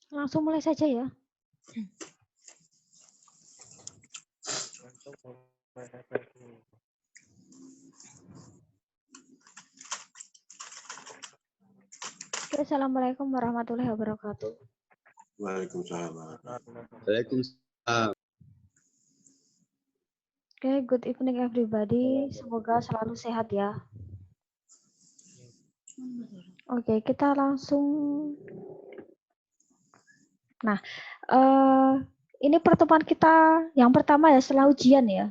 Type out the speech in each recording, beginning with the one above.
Langsung mulai saja ya. Oke, assalamualaikum warahmatullahi wabarakatuh. Waalaikumsalam. Waalaikumsalam. Oke, good evening everybody. Semoga selalu sehat ya. Oke, kita langsung. Nah, ini pertemuan kita yang pertama ya setelah ujian ya.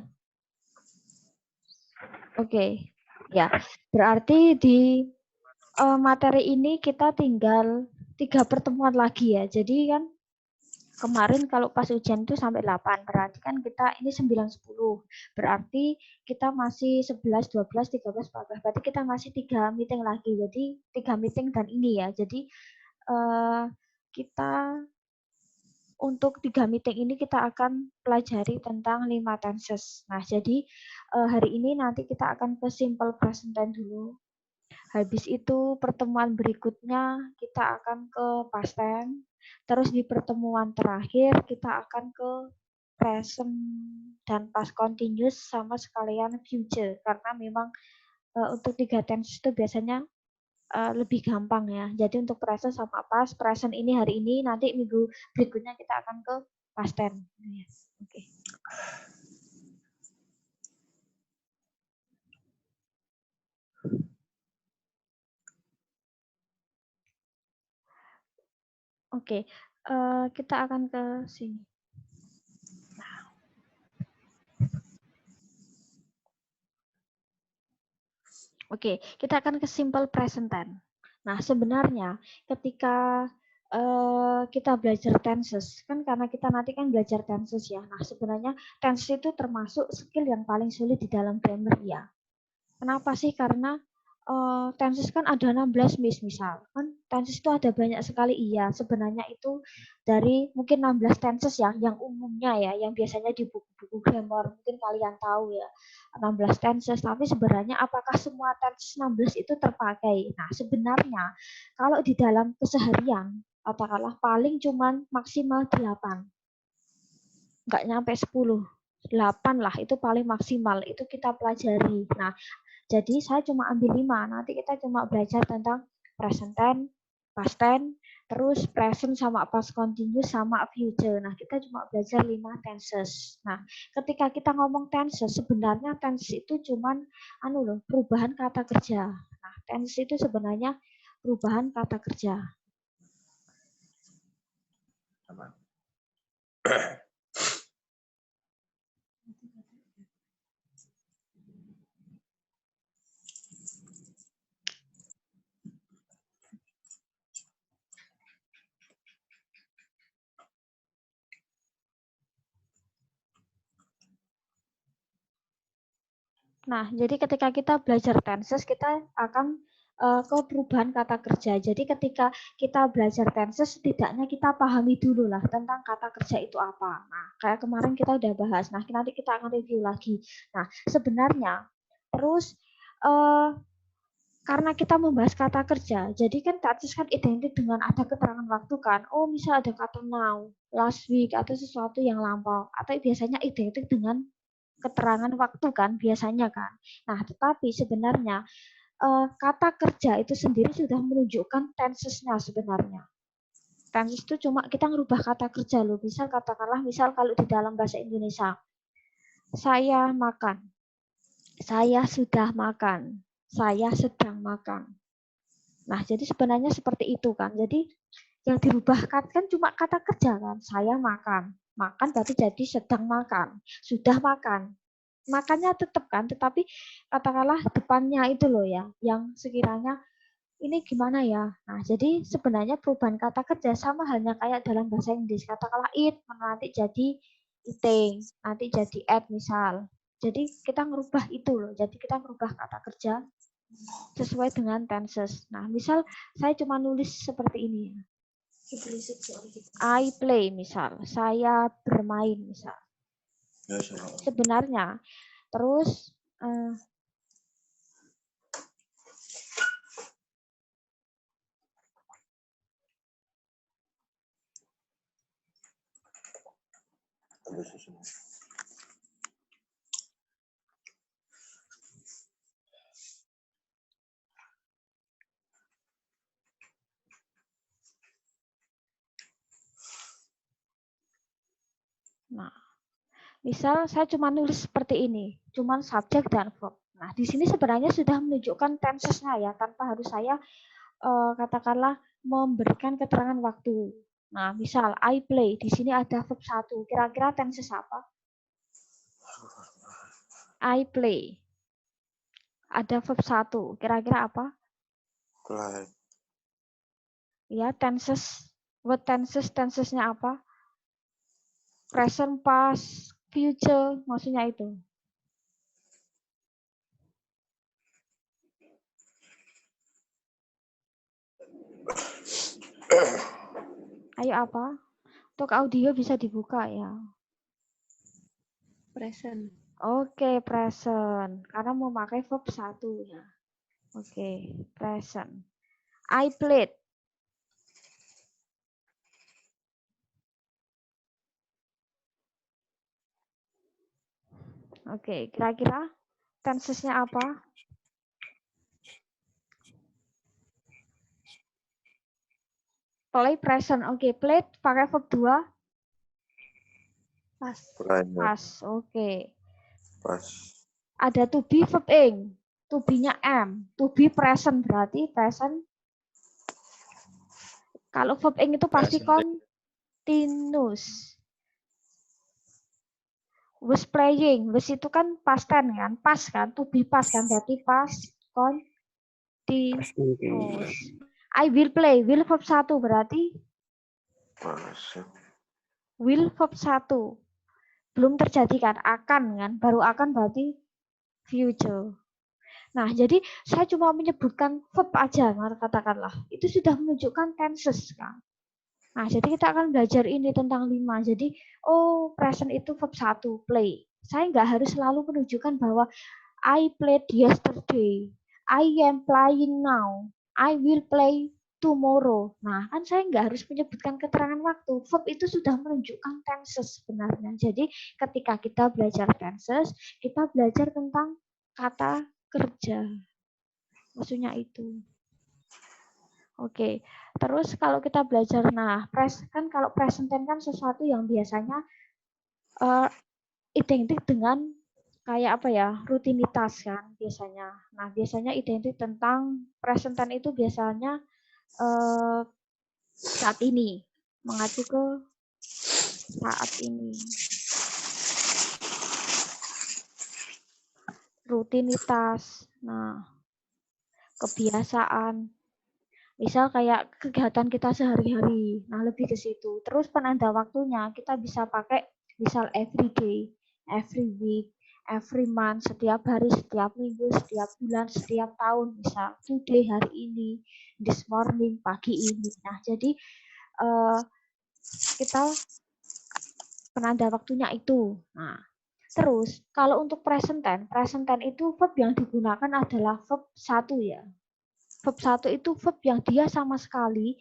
Oke, ya. Berarti di materi ini kita tinggal 3 pertemuan lagi ya. Jadi kan kemarin kalau pas ujian itu sampai 8, berarti kan kita ini 9, 10. Berarti kita masih 11, 12, 13, 14. Berarti kita masih 3 meeting lagi. Jadi 3 meeting dan ini ya. Jadi kita untuk 3 meeting ini kita akan pelajari tentang 5 tenses. Nah, jadi hari ini nanti kita akan ke simple present tense dulu. Habis itu pertemuan berikutnya kita akan ke past tense. Terus di pertemuan terakhir kita akan ke present dan past continuous sama sekalian future. Karena memang untuk 3 tense itu biasanya lebih gampang ya. Jadi untuk present sama past, present ini hari ini, nanti minggu berikutnya kita akan ke past tense. Oke. Oke, kita akan ke sini. Oke, kita akan ke simple present tense. Nah, sebenarnya ketika kita belajar tenses, kan karena kita nanti kan belajar tenses ya. Nah, sebenarnya tenses itu termasuk skill yang paling sulit di dalam grammar ya. Kenapa sih? Karena tenses kan ada 16 misal. Kan tenses itu ada banyak sekali iya. Sebenarnya itu dari mungkin 16 tenses ya, yang umumnya ya, yang biasanya di buku-buku grammar mungkin kalian tahu ya. 16 tenses, tapi sebenarnya apakah semua tenses 16 itu terpakai? Nah, sebenarnya kalau di dalam keseharian katakanlah paling cuman maksimal 8. Nggak nyampe 10. 8 lah itu paling maksimal, itu kita pelajari. Nah, jadi saya cuma ambil 5, nanti kita cuma belajar tentang present tense, past tense, terus present sama past continuous sama future. Nah, kita cuma belajar 5 tenses. Nah, ketika kita ngomong tenses, sebenarnya tense itu cuman perubahan kata kerja. Nah, tense itu sebenarnya perubahan kata kerja. Nah, jadi ketika kita belajar tenses, kita akan ke perubahan kata kerja. Jadi ketika kita belajar tenses, setidaknya kita pahami dulu lah tentang kata kerja itu apa. Nah, kayak kemarin kita udah bahas. Nah, nanti kita akan review lagi. Nah, sebenarnya terus karena kita membahas kata kerja, jadi kan tenses kan identik dengan ada keterangan waktu kan. Oh, misal ada kata now, last week, atau sesuatu yang lampau. Atau biasanya identik dengan keterangan waktu kan, biasanya kan. Nah, tetapi sebenarnya kata kerja itu sendiri sudah menunjukkan tensesnya sebenarnya. Tenses itu cuma kita ngerubah kata kerja loh. Misal katakanlah, misal kalau di dalam bahasa Indonesia, saya makan, saya sudah makan, saya sedang makan. Nah, jadi sebenarnya seperti itu kan. Jadi yang dirubah kan cuma kata kerja kan. Saya makan, makan berarti jadi sedang makan, sudah makan. Makannya tetap kan, tetapi katakanlah depannya itu loh ya, yang sekiranya ini gimana ya. Nah, jadi sebenarnya perubahan kata kerja sama halnya kayak dalam bahasa Inggris. Katakanlah eat, nanti jadi eating, nanti jadi ate misal. Jadi kita ngerubah itu loh. Jadi kita merubah kata kerja sesuai dengan tenses. Nah, misal saya cuma nulis seperti ini. I play misal, saya bermain misal. Sebenarnya terus nah, misal saya cuma nulis seperti ini, cuma subjek dan verb. Nah, di sini sebenarnya sudah menunjukkan tensesnya ya, tanpa harus saya katakanlah memberikan keterangan waktu. Nah, misal I play, di sini ada verb 1. Kira-kira tenses apa? I play. Ada verb 1. Kira-kira apa? Play. Ya, tenses. Word tenses, tensesnya apa? Present, past, future, maksudnya itu. Ayo apa? Untuk audio bisa dibuka ya. Present. Oke, present. Karena mau pakai verb 1 ya. Oke, present. I played. Oke, kira-kira tensesnya apa? Play present. Oke, played pakai verb 2. Pas. Pas. Oke. Pas. Ada to be verb ing. To be-nya am. To be present berarti present. Kalau verb ing itu pasti continuous. Was playing. Was itu kan past tense kan? Pas kan? To be pas kan? Berarti pas. Continuous. I will play. Will verb 1 berarti? Pas. Will verb 1. Belum terjadi kan? Akan kan? Baru akan berarti future. Nah, jadi saya cuma menyebutkan verb aja, katakanlah. Itu sudah menunjukkan tenses kan? Nah, jadi kita akan belajar ini tentang 5. Jadi, oh, present itu verb 1, play. Saya nggak harus selalu menunjukkan bahwa I played yesterday. I am playing now. I will play tomorrow. Nah, kan saya nggak harus menyebutkan keterangan waktu. Verb itu sudah menunjukkan tenses sebenarnya. Jadi, ketika kita belajar tenses, kita belajar tentang kata kerja. Maksudnya itu. Oke, terus kalau kita belajar, nah, kan kalau present tense kan sesuatu yang biasanya identik dengan kayak apa ya, rutinitas kan biasanya. Nah, biasanya identik tentang present tense itu biasanya saat ini, mengacu ke saat ini. Rutinitas, nah, kebiasaan. Misal kayak kegiatan kita sehari-hari, nah lebih ke situ. Terus penanda waktunya kita bisa pakai misal every day, every week, every month, setiap hari, setiap minggu, setiap bulan, setiap tahun, misal today, hari ini, this morning, pagi ini. Nah, jadi kita penanda waktunya itu. Nah, terus kalau untuk present tense itu verb yang digunakan adalah verb 1 ya. Verb 1 itu verb yang dia sama sekali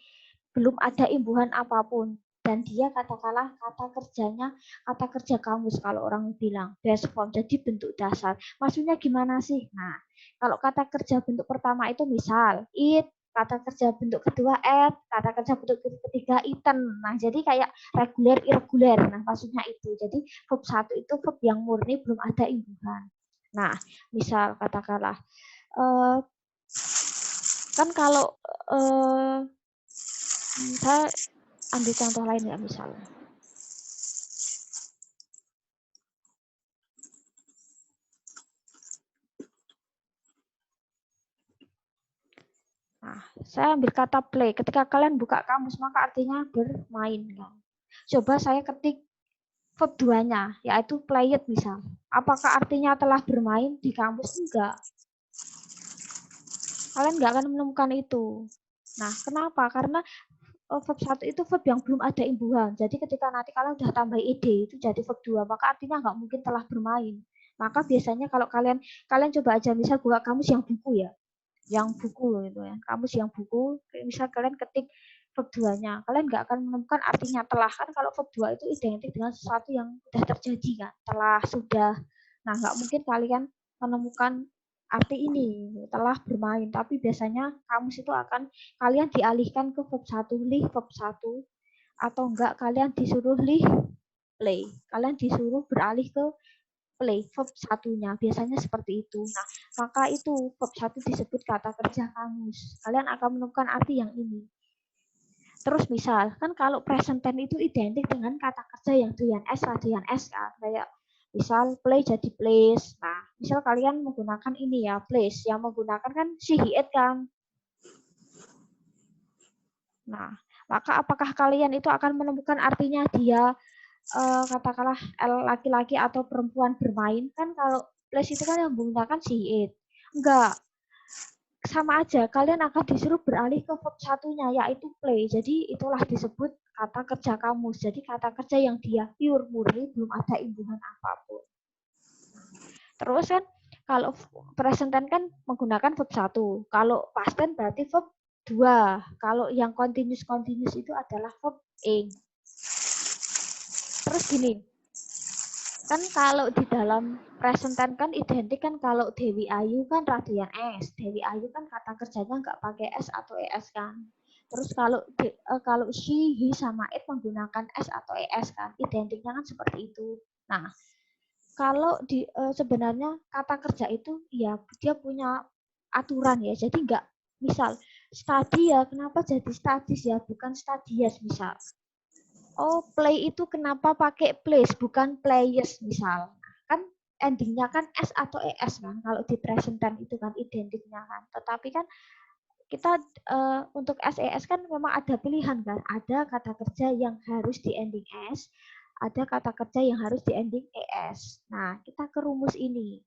belum ada imbuhan apapun. Dan dia katakanlah kata kerja kamus kalau orang bilang base form, jadi bentuk dasar. Maksudnya gimana sih? Nah, kalau kata kerja bentuk pertama itu misal eat, kata kerja bentuk kedua at, kata kerja bentuk ketiga eaten. Nah, jadi kayak reguler irregular. Nah, maksudnya itu. Jadi verb 1 itu verb yang murni belum ada imbuhan. Nah, misal katakanlah kan kalau saya ambil contoh lain ya, misalnya saya ambil kata play. Ketika kalian buka kamus maka artinya bermain kan. Coba saya ketik verb 2-nya yaitu played misal. Apakah artinya telah bermain di kamus? Enggak. Kalian enggak akan menemukan itu. Nah, kenapa? Karena verb 1 itu verb yang belum ada imbuhan. Jadi ketika nanti kalian udah tambah ed itu jadi verb 2, maka artinya nggak mungkin telah bermain. Maka biasanya kalau kalian coba aja misal buka kamus yang buku ya. Yang buku gitu ya. Kamus yang buku, misal kalian ketik verb 2-nya, kalian nggak akan menemukan artinya telah. Kan kalau verb 2 itu identik dengan sesuatu yang sudah terjadi kan. Telah, sudah. Nah, nggak mungkin kalian menemukan arti ini telah bermain, tapi biasanya kamus itu akan kalian dialihkan ke verb 1, lih verb 1, atau enggak kalian disuruh lih play. Kalian disuruh beralih ke play verb 1-nya. Biasanya seperti itu. Nah, maka itu verb 1 disebut kata kerja kamus. Kalian akan menemukan arti yang ini. Terus misal, kan kalau present tense itu identik dengan kata kerja yang doyan S, radian S kan. Kayak misal play jadi plays. Nah, misal kalian menggunakan ini ya, plays. Yang menggunakan kan she, he, it kan. Nah, maka apakah kalian itu akan menemukan artinya dia katakanlah laki-laki atau perempuan bermain? Kan kalau plays itu kan yang menggunakan she, he, it. Enggak. Sama aja, kalian akan disuruh beralih ke verb 1-nya yaitu play. Jadi itulah disebut kata kerja kamus. Jadi kata kerja yang dia pure murni belum ada imbuhan apapun. Terus kan kalau present tense kan menggunakan verb 1. Kalau past tense berarti verb 2. Kalau yang continuous itu adalah verb ing. Terus gini. Kan kalau di dalam present tense kan identik kan kalau Dewi Ayu kan radian S. Dewi Ayu kan kata kerjanya nggak pakai S atau ES kan. Terus kalau she, he sama it menggunakan S atau ES kan. Identiknya kan seperti itu. Nah, kalau sebenarnya kata kerja itu ya dia punya aturan ya. Jadi nggak misal study ya kenapa jadi studies ya bukan studies misal. Oh, play itu kenapa pakai plays bukan players misal. Kan endingnya kan S atau ES kan. Kalau di present tense itu kan identiknya kan. Tetapi kan kita untuk SES kan memang ada pilihan kan. Ada kata kerja yang harus di ending S, ada kata kerja yang harus di ending ES. Nah, kita ke rumus ini.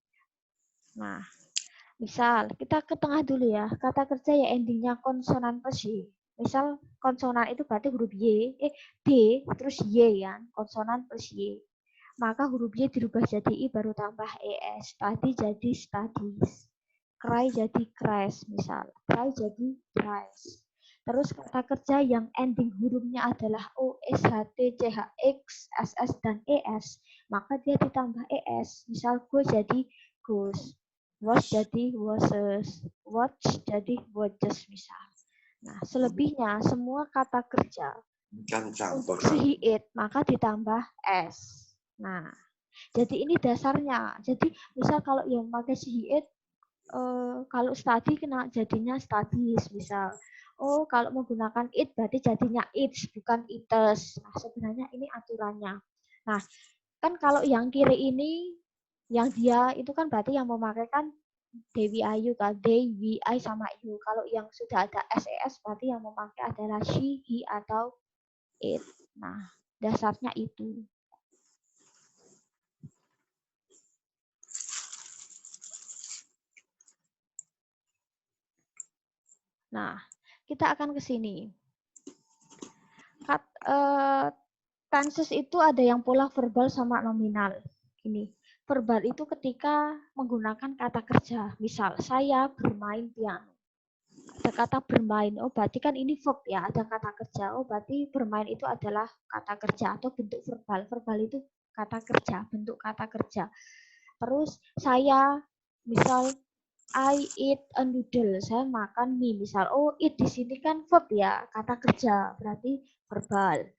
Nah, misal kita ke tengah dulu ya. Kata kerja yang endingnya konsonan plus Y. Misal konsonan itu berarti huruf D, terus Y kan, konsonan plus Y. Maka huruf Y dirubah jadi I baru tambah ES. Tadi jadi studies. Cry jadi crash misal. Cry jadi crash. Terus kata kerja yang ending hurufnya adalah O, S, H, T, C, H, X, S, S, dan ES. Maka dia ditambah ES. Misal go jadi goes. Was jadi washes. Watch jadi watches misal. Nah, selebihnya semua kata kerja untuk she, it, maka ditambah S. Nah, jadi ini dasarnya. Jadi misal kalau yang pakai she, it, kalau study kena jadinya studies misal. Oh, kalau menggunakan it berarti jadinya its bukan ites. Nah, sebenarnya ini aturannya. Nah, kan kalau yang kiri ini yang dia itu kan berarti yang memakai kan Dewi Ayu kan, they, we, I sama you. Kalau yang sudah ada SES berarti yang memakai adalah she, he atau it. Nah, dasarnya itu. Nah, kita akan ke sini. Tenses itu ada yang pola verbal sama nominal. Ini verbal itu ketika menggunakan kata kerja. Misal, saya bermain piano. Ada kata bermain. Oh, berarti kan ini verb ya, ada kata kerja. Oh, berarti bermain itu adalah kata kerja atau bentuk verbal. Verbal itu kata kerja, bentuk kata kerja. Terus saya misal I eat a noodle, saya makan mie. Misal, oh eat di sini kan verb ya, kata kerja, berarti verbal.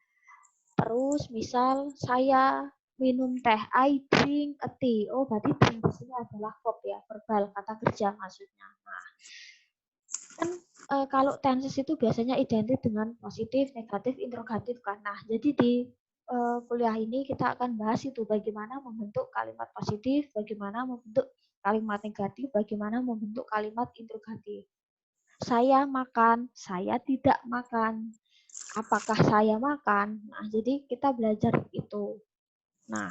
Terus misal saya minum teh, I drink a tea. Oh, berarti drink di sini adalah verb ya, verbal, kata kerja maksudnya. Nah, kan kalau tenses itu biasanya identik dengan positif, negatif, interrogatif kan. Nah, jadi di kuliah ini kita akan bahas itu bagaimana membentuk kalimat positif, bagaimana membentuk kalimat negatif, bagaimana membentuk kalimat interrogatif. Saya makan, saya tidak makan. Apakah saya makan? Nah, jadi kita belajar itu. Nah,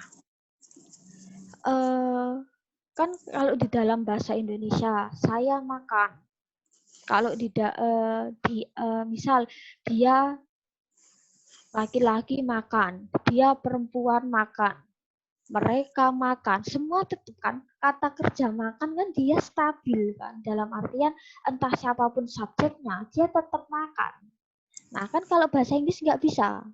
kan kalau di dalam bahasa Indonesia, saya makan. Kalau misal dia laki-laki makan, dia perempuan makan, mereka makan, semua tetap kan kata kerja makan kan dia stabil kan, dalam artian entah siapapun subjeknya dia tetap makan. Nah kan kalau bahasa Inggris nggak bisa.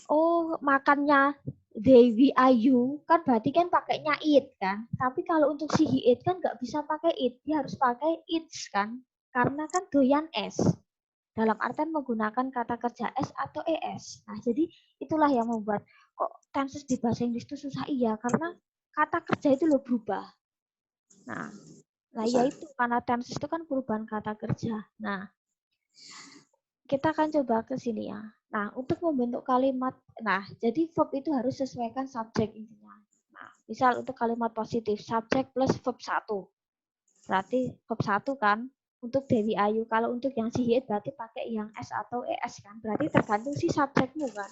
Oh makannya Dewi Ayu kan berarti kan pakainya it kan. Tapi kalau untuk si he it kan nggak bisa pakai it, dia harus pakai its kan. Karena kan doyan es. Dalam artian menggunakan kata kerja s atau es. Nah, jadi itulah yang membuat kok tenses di bahasa Inggris itu susah iya karena kata kerja itu loh berubah. Nah, ya itu karena tenses itu kan perubahan kata kerja. Nah, kita akan coba ke sini ya. Nah, untuk membentuk kalimat, nah, jadi verb itu harus sesuaikan subjek intinya. Nah, misal untuk kalimat positif, subjek plus verb 1. Berarti verb 1 kan untuk Dewi Ayu. Kalau untuk yang si Hiit berarti pakai yang S atau ES kan. Berarti tergantung si subjekmu kan.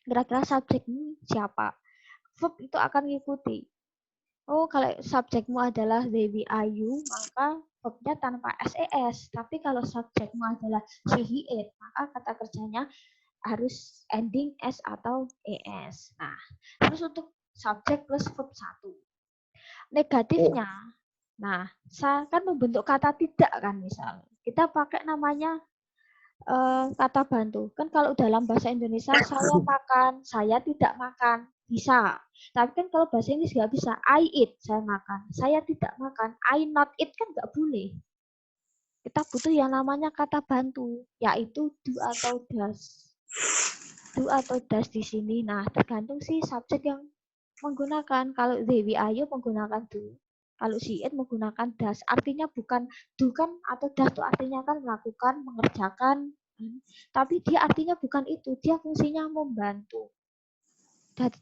Kira-kira subjekmu siapa. Verb itu akan mengikuti. Oh, kalau subjekmu adalah Dewi Ayu, maka verbnya tanpa SES. Tapi kalau subjekmu adalah si Hiit, maka kata kerjanya harus ending S atau ES. Nah, terus untuk subjek plus verb 1. Negatifnya, nah, saya kan membentuk kata tidak kan misal. Kita pakai namanya kata bantu. Kan kalau dalam bahasa Indonesia saya makan, saya tidak makan, bisa. Tapi kan kalau bahasa Inggris nggak bisa. I eat, saya makan. Saya tidak makan. I not eat kan nggak boleh. Kita butuh yang namanya kata bantu, yaitu do atau does. Do atau does di sini. Nah, tergantung sih subjek yang menggunakan. Kalau Dewi Ayu menggunakan do. Kalau si It menggunakan das, artinya bukan do kan atau das itu artinya kan melakukan, mengerjakan, tapi dia artinya bukan itu, dia fungsinya membantu. Dan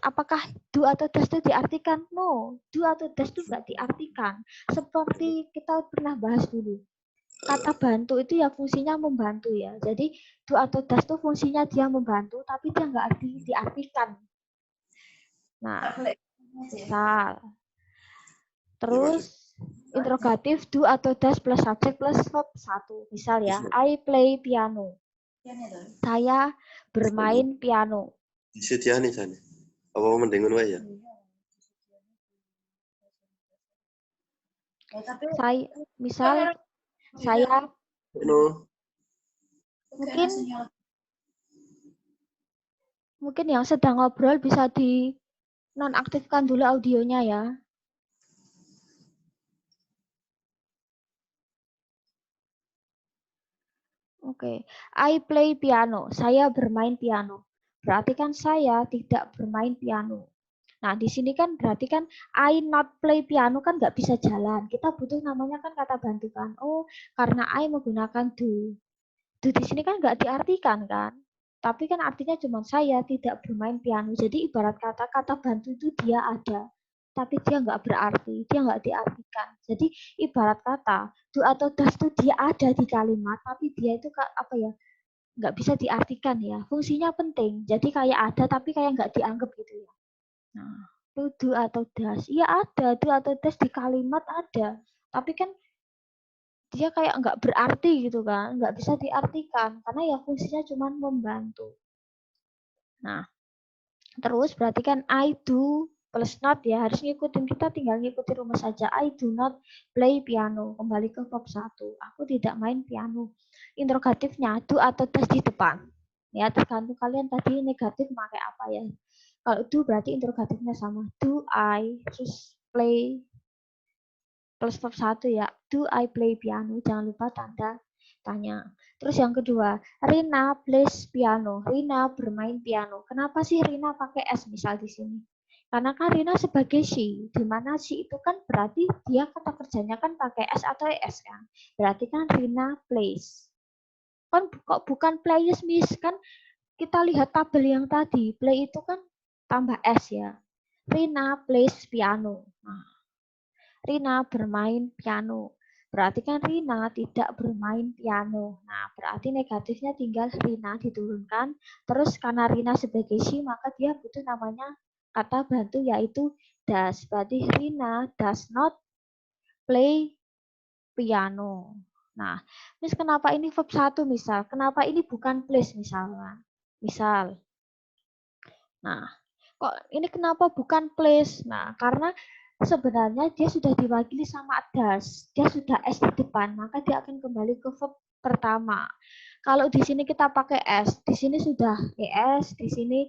apakah do atau das itu diartikan? No, do atau das itu nggak diartikan. Seperti kita pernah bahas dulu, kata bantu itu ya fungsinya membantu ya. Jadi do atau das itu fungsinya dia membantu, tapi dia nggak diartikan. Nah, misal. Terus interrogatif do atau does plus subjek plus verb 1. Misal ya, I play piano. Saya bermain piano. Disediani sana. Apa mendengar wae ya? Saya misal saya mungkin yang sedang ngobrol bisa di nonaktifkan dulu audionya ya. Oke, I play piano. Saya bermain piano. Berarti kan saya tidak bermain piano. Nah, di sini kan berarti kan I not play piano kan nggak bisa jalan. Kita butuh namanya kan kata bantu kan. Oh, karena I menggunakan do. Do di sini kan nggak diartikan kan. Tapi kan artinya cuma saya tidak bermain piano. Jadi ibarat kata bantu itu dia ada. Tapi dia nggak berarti, dia nggak diartikan. Jadi ibarat kata do atau does itu dia ada di kalimat, tapi dia itu apa ya, nggak bisa diartikan ya. Fungsinya penting. Jadi kayak ada tapi kayak nggak dianggap gitu ya. Nah, itu do atau does. Iya ada, do atau does di kalimat ada. Tapi kan dia kayak nggak berarti gitu kan, nggak bisa diartikan karena ya fungsinya cuma membantu. Nah, terus berarti kan I do plus not ya harus ngikutin, kita tinggal ngikutin rumus saja. I do not play piano. Kembali ke verb 1. Aku tidak main piano. Interrogatifnya do atau does di depan. Ya, tergantung kalian tadi negatif pakai apa ya. Kalau do berarti interrogatifnya sama. Do I terus play plus verb 1 ya. Do I play piano? Jangan lupa tanda tanya. Terus yang kedua, Rina plays piano. Rina bermain piano. Kenapa sih Rina pakai S misal di sini? Karena kan Rina sebagai she, di mana she itu kan berarti dia kata kerjanya kan pakai S atau ES kan. Berarti kan Rina plays. Kan kok bukan plays miss kan kita lihat tabel yang tadi, play itu kan tambah S ya. Rina plays piano. Nah, Rina bermain piano. Berarti kan Rina tidak bermain piano. Nah, berarti negatifnya tinggal Rina diturunkan. Terus karena Rina sebagai she, maka dia butuh namanya kata bantu yaitu does. Berarti Rina does not play piano. Nah, Miss kenapa ini verb 1 misal? Kenapa ini bukan plays misalnya? Misal. Nah, kok ini kenapa bukan place? Nah, karena sebenarnya dia sudah diwakili sama das. Dia sudah S di depan, maka dia akan kembali ke verb pertama. Kalau di sini kita pakai S, di sini sudah ES, di sini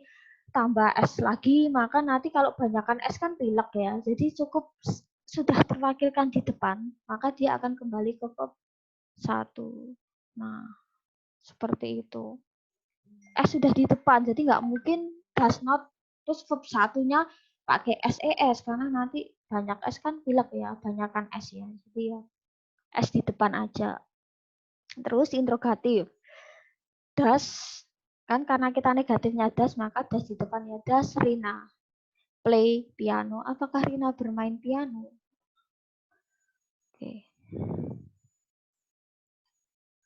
tambah S lagi, maka nanti kalau banyakkan S kan pilek ya. Jadi cukup sudah terwakilkan di depan, maka dia akan kembali ke verb 1. Nah, seperti itu. S sudah di depan, jadi nggak mungkin does not terus verb satunya pakai SES karena nanti banyak S kan pilek ya, banyakkan S ya. Jadi ya S di depan aja. Terus interrogatif. Does kan karena kita negatifnya does maka does di depannya. Does Rina play piano? Apakah Rina bermain piano? Oke.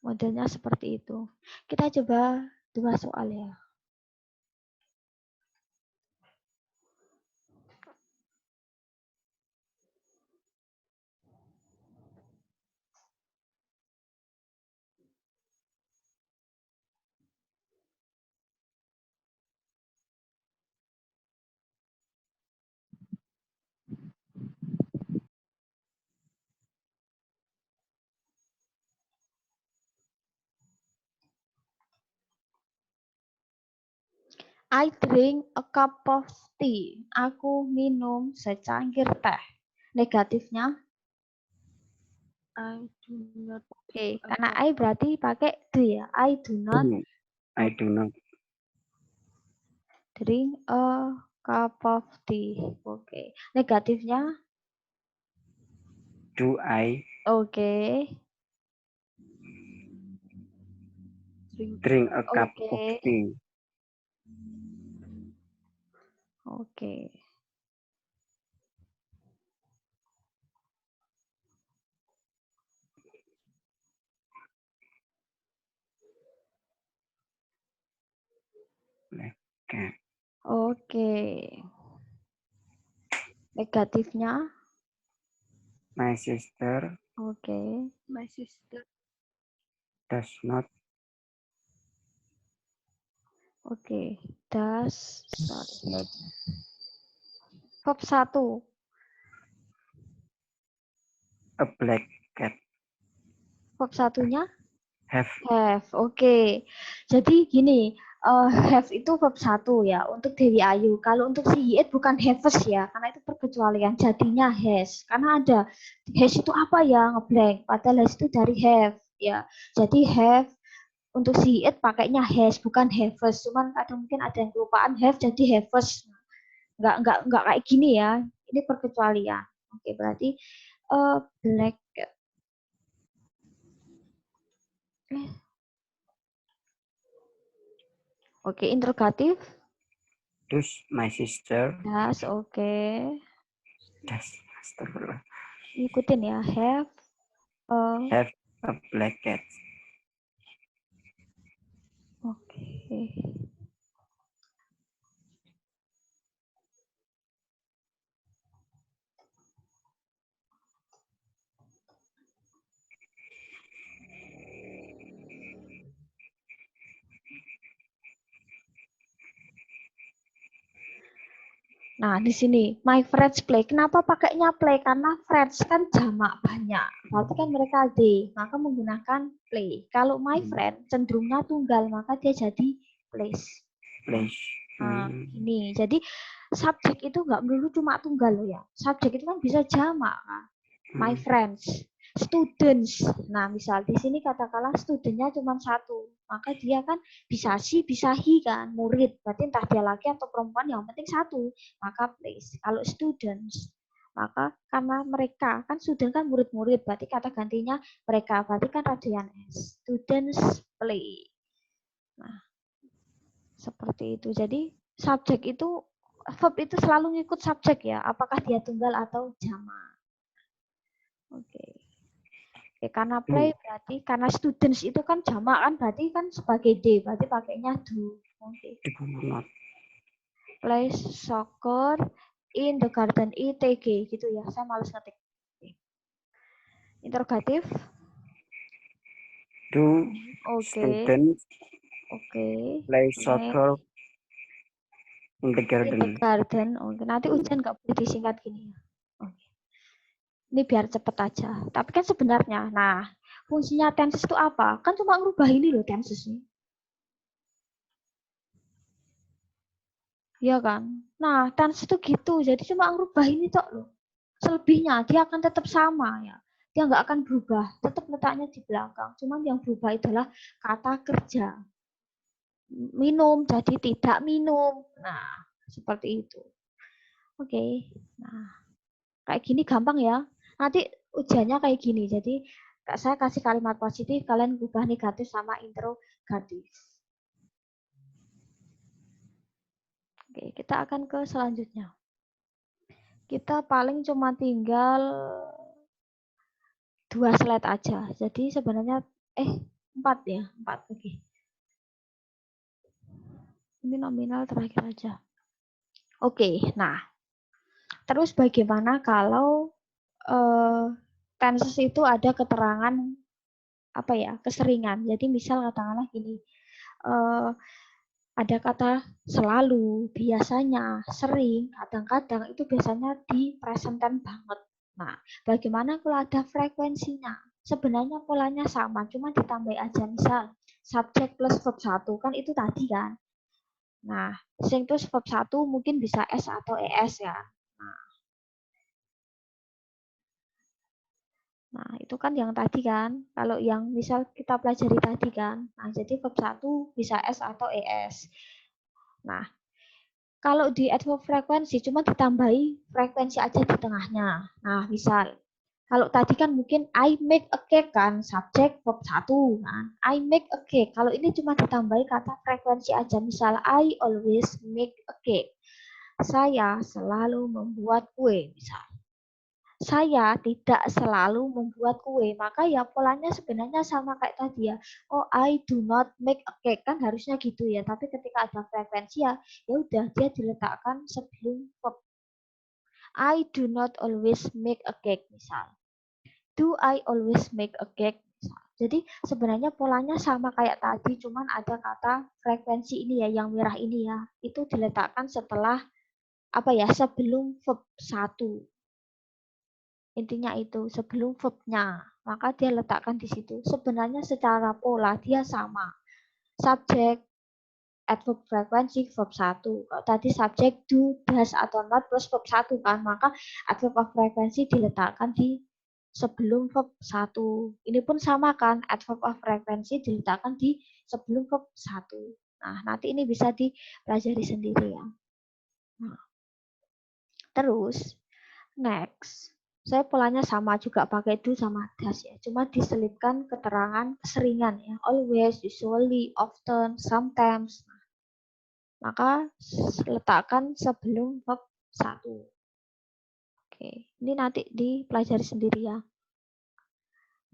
Modelnya seperti itu. Kita coba 2 soal ya. I drink a cup of tea. Aku minum secangkir teh. Negatifnya, I do not oke, drink a karena cup I berarti pakai do ya. I do not I do not drink a cup of tea. Oke, negatifnya, do I oke, drink a cup oke, of tea. oke. Oke. Oke. Negatifnya, My sister oke, my sister. does not oke. Das, sorry. not Verb 1. a black cat. Verb satunya Have have. Oke. Jadi gini, have itu verb 1 ya untuk Dewi Ayu. Kalau untuk si Yiit bukan haves ya, karena itu perkecualian. Jadinya has. Karena ada has itu apa ya? Ngeblank. Padahal has itu dari have ya. Jadi have untuk si Yiit pakainya has bukan haves. Cuman kadang mungkin ada yang kelupaan have jadi haves. Enggak kayak gini ya. Ini perkecualian. Oke, berarti black. Oke, interrogatif. does my sister Das, oke. does astagfirullah, Ikutin ya. Have a. have a black cat. Oke. Nah, di sini my friends play. Kenapa pakainya play? Karena friends kan jamak banyak. Berarti kan mereka they, maka menggunakan play. Kalau my friend cenderungnya tunggal, maka dia jadi plays. Place. Nah, ini. Jadi subjek itu nggak melulu cuma tunggal loh ya. Subjek itu kan bisa jamak kan. My friends, students. Nah, misal di sini katakanlah studentnya cuma satu, maka dia kan bisa si, bisa he kan, murid. Berarti entah dia laki atau perempuan, yang penting satu. Maka place. Kalau students, maka karena mereka kan student kan murid-murid, berarti kata gantinya mereka. Berarti kan radian s. Students play. Nah, seperti itu. Jadi subjek itu verb itu selalu ngikut subjek ya, apakah dia tunggal atau jamak. Oke. Oke, karena play berarti karena students itu kan jamak kan, berarti kan sebagai D, berarti pakainya do. Oke. Play soccer in the garden, ITG gitu ya. Saya malas ngetik. Interrogatif. Do Oke. students Oke. play soccer in the In the garden? garden. Oke. Nanti ujian nggak boleh disingkat gini ya. Oke. Ini biar cepet aja. Tapi kan sebenarnya, nah fungsinya tenses itu apa? Kan cuma ngerubah ini loh tenses ini. Iya kan? Nah, tenses itu gitu. Jadi cuma ngerubah ini tok loh. Selebihnya dia akan tetap sama ya. Dia nggak akan berubah. Tetap letaknya di belakang. Cuman yang berubah adalah kata kerja. Minum jadi tidak minum. Nah, seperti itu. Oke. Nah, kayak gini gampang ya. Nanti ujiannya kayak gini. Jadi saya kasih kalimat positif, kalian ubah negatif sama interrogatif. Oke, kita akan ke selanjutnya. Kita paling cuma tinggal 2 slide aja. Jadi sebenarnya 4 ya, 4. Oke. Ini nominal terakhir aja. Oke, nah. Terus bagaimana kalau tenses itu ada keterangan apa ya, keseringan. Jadi misal katakanlah gini. Ada kata selalu, biasanya, sering, kadang-kadang itu biasanya di present tense banget. Nah, bagaimana kalau ada frekuensinya? Sebenarnya polanya sama, cuma ditambah aja. Misal, subjek plus verb 1, kan itu tadi kan. Nah, sing terus verb 1 mungkin bisa S atau ES ya. Nah, itu kan yang tadi kan. Kalau yang misal kita pelajari tadi kan. Nah, jadi verb 1 bisa S atau ES. Nah, kalau di adverb frekuensi cuma ditambahi frekuensi aja di tengahnya. Nah, misal kalau tadi kan mungkin I make a cake kan, subjek verb 1 kan. I make a cake. Kalau ini cuma ditambahi kata frekuensi aja. Misal I always make a cake. Saya selalu membuat kue, misal. Saya tidak selalu membuat kue, maka ya polanya sebenarnya sama kayak tadi ya. Oh, I do not make a cake, kan harusnya gitu ya. Tapi ketika ada frekuensi ya udah dia diletakkan sebelum verb. I do not always make a cake, misal. Do I always make a cake, misal. Jadi sebenarnya polanya sama kayak tadi, cuman ada kata frekuensi ini ya, yang merah ini ya, itu diletakkan setelah apa ya, sebelum verb 1. Intinya itu sebelum verbnya, maka dia letakkan di situ. Sebenarnya secara pola dia sama. Subjek, adverb frekuensi, verb 1. Kalau tadi subjek do, does, atau not plus verb 1 kan, maka adverb of frekuensi diletakkan di sebelum verb 1. Ini pun sama kan, adverb of frekuensi diletakkan di sebelum verb 1. Nah, nanti ini bisa dipelajari sendiri ya. Nah. Terus, next. Saya polanya sama juga pakai do sama does ya. Cuma diselipkan keterangan keseringan ya. Always, usually, often, sometimes. Maka letakkan sebelum verb 1. Oke, ini nanti dipelajari sendiri ya.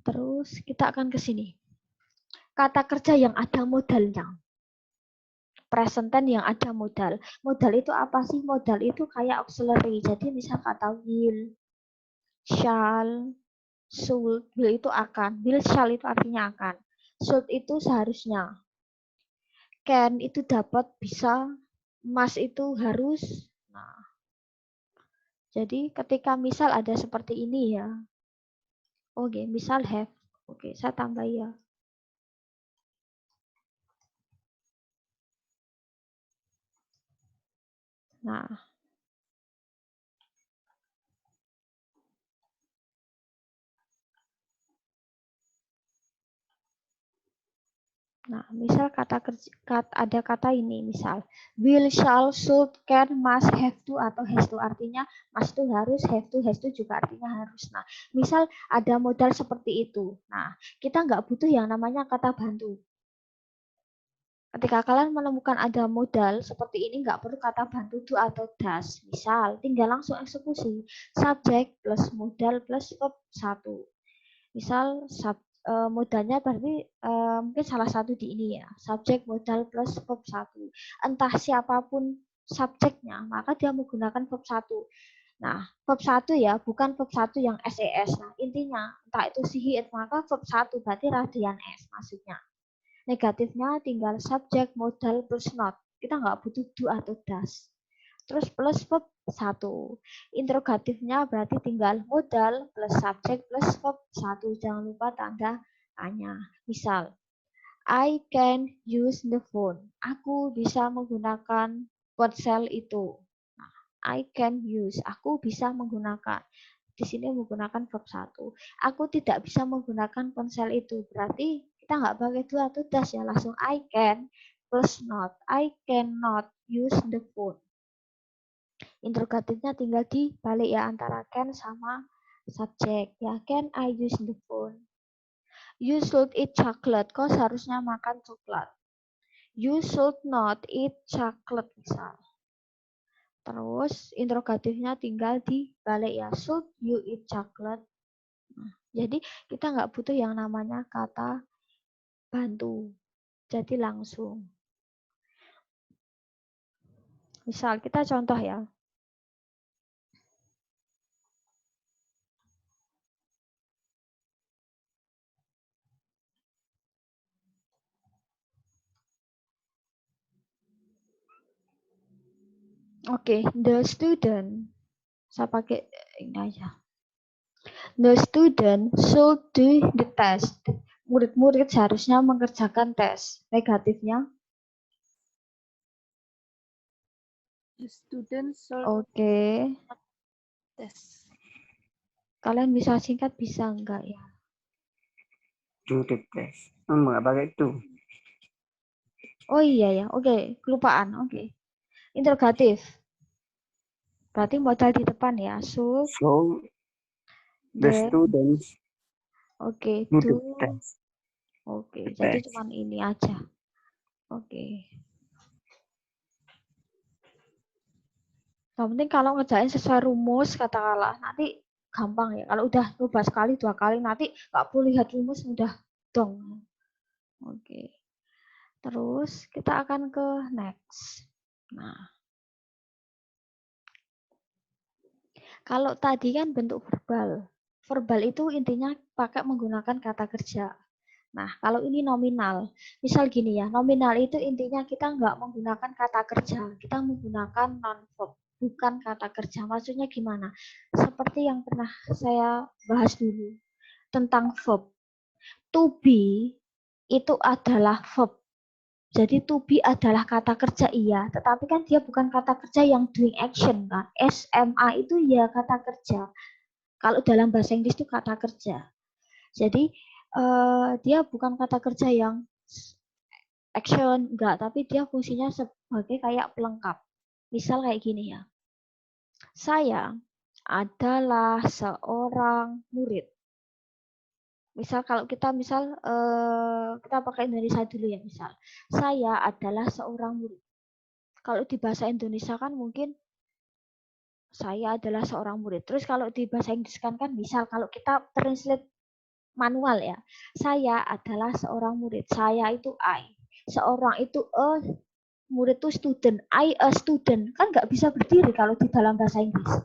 Terus kita akan ke sini. Kata kerja yang ada modalnya. Present tense yang ada modal. Modal itu apa sih? Modal itu kayak auxiliary. Jadi misal kata will, shall, should, will itu akan, will shall itu artinya akan, should itu seharusnya, can itu dapat, bisa, must itu harus. Nah, Jadi ketika misal ada seperti ini ya. Oke, misal have. Oke, saya tambah ya. Nah, misal ada kata ini, misal will, shall, should, can, must, have to atau has to, artinya must itu harus, have to juga artinya harus. Nah, misal ada modal seperti itu. Nah, kita nggak butuh yang namanya kata bantu. Ketika kalian menemukan ada modal seperti ini, nggak perlu kata bantu do atau does. Misal, tinggal langsung eksekusi. Subject plus modal plus verb 1. Misal modalnya berarti mungkin salah satu di ini ya, subjek, modal plus verb 1. Entah siapapun subjeknya, maka dia menggunakan verb 1. Nah, verb 1 ya, bukan verb 1 yang SES. Nah, intinya entah itu si, it, maka verb 1 berarti radian S maksudnya. Negatifnya tinggal subjek, modal plus not. Kita nggak butuh do atau does. Terus plus verb 1. Interrogatifnya berarti tinggal modal plus subjek plus verb 1. Jangan lupa tanda tanya. Misal, I can use the phone. Aku bisa menggunakan ponsel itu. Nah, I can use. Aku bisa menggunakan. Di sini menggunakan verb 1. Aku tidak bisa menggunakan ponsel itu. Berarti kita nggak pakai do atau does ya. Langsung I can plus not. I cannot use the phone. Interrogatifnya tinggal dibalik ya antara can sama subjek ya. Can I use the phone? You should eat chocolate. Kau seharusnya makan coklat. You should not eat chocolate misal. Terus interrogatifnya tinggal dibalik ya. Should you eat chocolate? Nah, jadi kita nggak butuh yang namanya kata bantu. Jadi langsung. Misal kita contoh ya. Oke, the student. Saya pakai ini aja. The student should do the test. Murid-murid seharusnya mengerjakan tes. Negatifnya? The student should Oke. test. Kalian bisa singkat, bisa enggak ya? Do the test. Nggak pakai itu. Oh iya ya, oke. Kelupaan, oke. Interrogatif. Berarti modal di depan ya. Should So the the students oke, do do. the test. Oke, The jadi test. cuman ini aja. Oke. Yang penting kalau ngerjain sesuai rumus katakanlah nanti gampang ya. Kalau udah coba sekali 2 kali nanti nggak perlu lihat rumus udah dong. Oke. Terus kita akan ke next. Nah, kalau tadi kan bentuk verbal. Verbal itu intinya pakai menggunakan kata kerja. Nah, kalau ini nominal. Misal gini ya, nominal itu intinya kita nggak menggunakan kata kerja. Kita menggunakan non-verb, bukan kata kerja. Maksudnya gimana? Seperti yang pernah saya bahas dulu tentang verb. To be itu adalah verb. Jadi to be adalah kata kerja iya, tetapi kan dia bukan kata kerja yang doing action kan. SMA itu ya kata kerja. Kalau dalam bahasa Inggris itu kata kerja. Jadi dia bukan kata kerja yang action enggak, tapi dia fungsinya sebagai kayak pelengkap. Misal kayak gini ya. Saya adalah seorang murid. Misal kalau kita kita pakai Indonesia dulu ya misal. Saya adalah seorang murid. Kalau di bahasa Indonesia kan mungkin saya adalah seorang murid. Terus kalau di bahasa Inggris kan misal kalau kita translate manual ya. Saya adalah seorang murid. Saya itu I. Seorang itu a, murid itu student. I a student. Kan nggak bisa berdiri kalau di dalam bahasa Inggris.